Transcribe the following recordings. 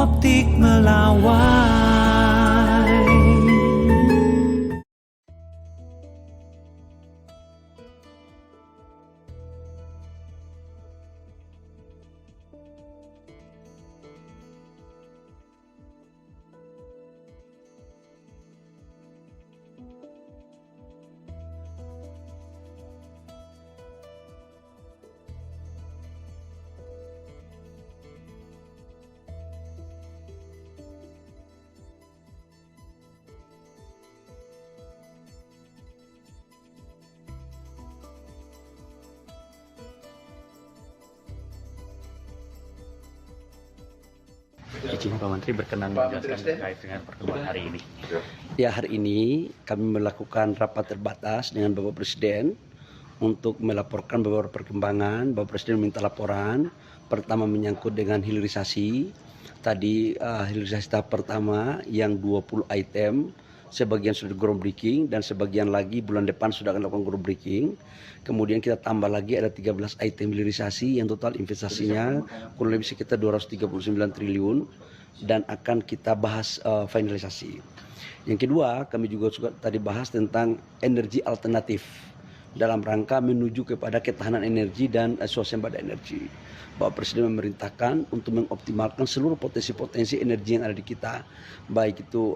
Optik Melawai. Izin Pak Menteri berkenan menjelaskan terkait dengan pertemuan hari ini. Ya, hari ini kami melakukan rapat terbatas dengan Bapak Presiden untuk melaporkan beberapa perkembangan. Bapak Presiden minta laporan. Pertama menyangkut dengan hilirisasi. Tadi hilirisasi tahap pertama yang 20 item, sebagian sudah groundbreaking dan sebagian lagi bulan depan sudah akan lakukan groundbreaking. Kemudian kita tambah lagi ada 13 item hilirisasi yang total investasinya kurang lebih sekitar 239 triliun dan akan kita bahas finalisasi. Yang kedua, kami juga tadi bahas tentang energi alternatif dalam rangka menuju kepada ketahanan energi dan swasembada energi. Bapak Presiden memerintahkan untuk mengoptimalkan seluruh potensi-potensi energi yang ada di kita, baik itu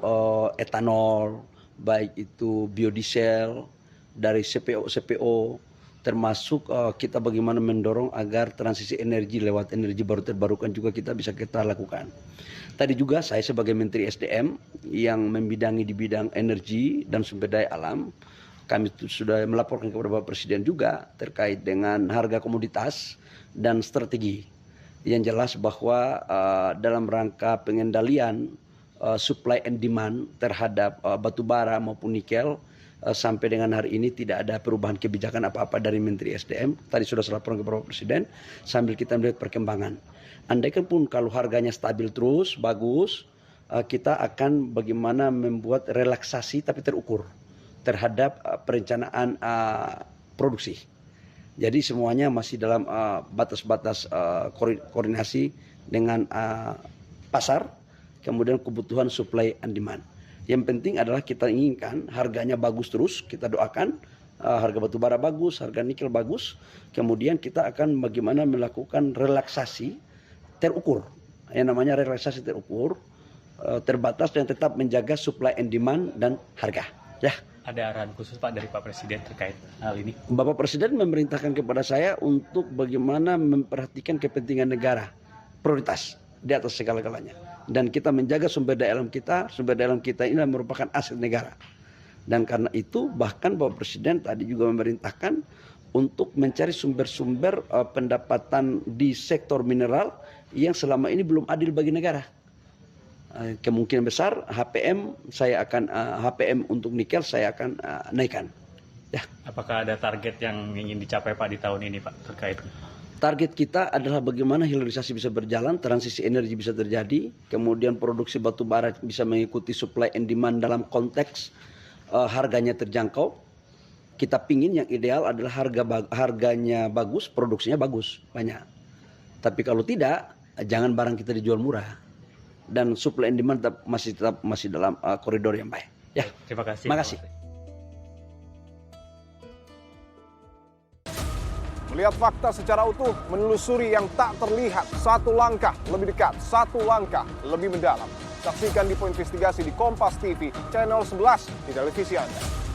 etanol, baik itu biodiesel, dari CPO, termasuk kita bagaimana mendorong agar transisi energi lewat energi baru terbarukan juga kita lakukan. Tadi juga saya sebagai Menteri SDM yang membidangi di bidang energi dan sumber daya alam, kami sudah melaporkan kepada Bapak Presiden juga terkait dengan harga komoditas dan strategi. Yang jelas bahwa dalam rangka pengendalian supply and demand terhadap batu bara maupun nikel, sampai dengan hari ini tidak ada perubahan kebijakan apa-apa dari Menteri SDM. Tadi sudah saya laporkan kepada Bapak Presiden sambil kita melihat perkembangan. Andaikan pun kalau harganya stabil terus, bagus, kita akan bagaimana membuat relaksasi tapi terukur terhadap perencanaan produksi. Jadi semuanya masih dalam batas-batas koordinasi dengan pasar, kemudian kebutuhan supply and demand. Yang penting adalah kita inginkan harganya bagus terus, kita doakan harga batu bara bagus, harga nikel bagus. Kemudian kita akan bagaimana melakukan relaksasi terukur. Yang namanya relaksasi terukur, terbatas dan tetap menjaga supply and demand dan harga. Ya. Ada arahan khusus Pak dari Pak Presiden terkait hal ini? Bapak Presiden memerintahkan kepada saya untuk bagaimana memperhatikan kepentingan negara, prioritas di atas segala-galanya. Dan kita menjaga sumber daya alam kita ini merupakan aset negara. Dan karena itu bahkan Bapak Presiden tadi juga memerintahkan untuk mencari sumber-sumber pendapatan di sektor mineral yang selama ini belum adil bagi negara. Kemungkinan besar HPM untuk nikel saya akan naikkan. Ya. Apakah ada target yang ingin dicapai Pak di tahun ini Pak terkait? Target kita adalah bagaimana hilirisasi bisa berjalan, transisi energi bisa terjadi, kemudian produksi batu bara bisa mengikuti supply and demand dalam konteks harganya terjangkau. Kita pingin yang ideal adalah harganya bagus, produksinya bagus, banyak. Tapi kalau tidak, jangan barang kita dijual murah. Dan supply and demand tetap masih dalam koridor yang baik. Ya. Terima kasih. Terima kasih. Melihat fakta secara utuh, menelusuri yang tak terlihat, satu langkah lebih dekat, satu langkah lebih mendalam. Saksikan di Poin Investigasi di Kompas TV, channel 11 di televisi Anda.